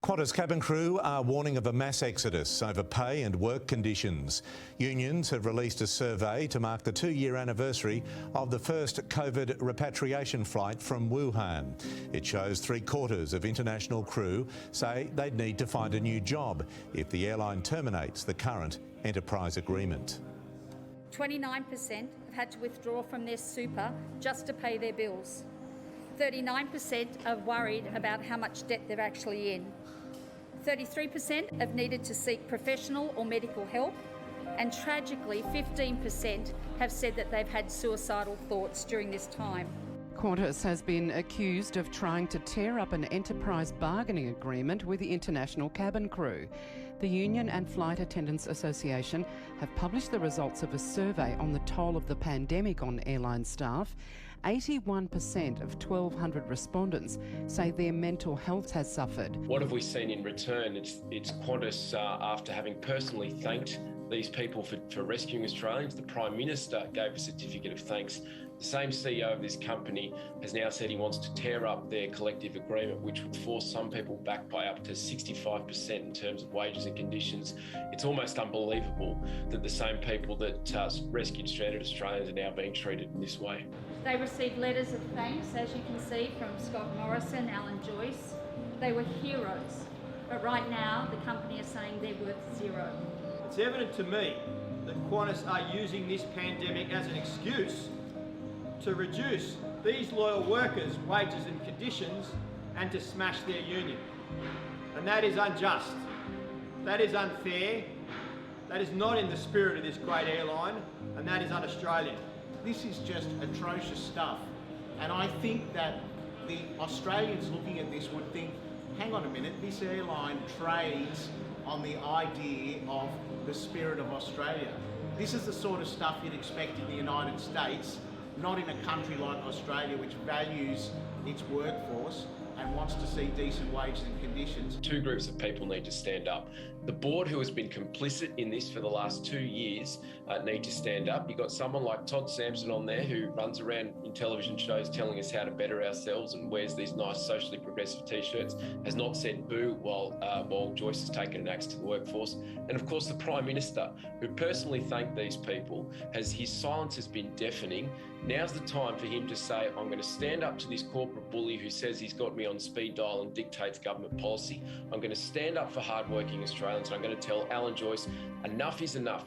Qantas cabin crew are warning of a mass exodus over pay and work conditions. Unions have released a survey to mark the 2-year anniversary of the first COVID repatriation flight from Wuhan. It shows 3/4 of international crew say they'd need to find a new job if the airline terminates the current enterprise agreement. 29% have had to withdraw from their super just to pay their bills. 39% are worried about how much debt they're actually in. 33% have needed to seek professional or medical help, and tragically 15% have said that they've had suicidal thoughts during this time. Qantas has been accused of trying to tear up an enterprise bargaining agreement with the international cabin crew. The Union and Flight Attendants Association have published the results of a survey on the toll of the pandemic on airline staff. 81% of 1,200 respondents say their mental health has suffered. What have we seen in return? It's Qantas, after having personally thanked these people for rescuing Australians. The Prime Minister gave a certificate of thanks. The same CEO of this company has now said he wants to tear up their collective agreement, which would force some people back by up to 65% in terms of wages and conditions. It's almost unbelievable that the same people that rescued stranded Australians are now being treated in this way. They received letters of thanks, as you can see, from Scott Morrison, Alan Joyce. They were heroes, but right now the company is saying they're worth zero. It's evident to me that Qantas are using this pandemic as an excuse to reduce these loyal workers' wages and conditions and to smash their union. And that is unjust. That is unfair. That is not in the spirit of this great airline, and that is un-Australian. This is just atrocious stuff. And I think that the Australians looking at this would think, hang on a minute, this airline trades on the idea of the spirit of Australia. This is the sort of stuff you'd expect in the United States, not in a country like Australia, which values its workforce and wants to see decent wages and conditions. Two groups of people need to stand up. The board, who has been complicit in this for the last 2 years, need to stand up. You've got someone like Todd Sampson on there who runs around in television shows telling us how to better ourselves and wears these nice socially progressive t-shirts, has not said boo while Joyce has taken an axe to the workforce. And of course the Prime Minister, who personally thanked these people, his silence has been deafening. Now's the time for him to say, I'm going to stand up to this corporate bully who says he's got me on speed dial and dictates government policy. I'm going to stand up for hardworking Australians, and I'm going to tell Alan Joyce, enough is enough.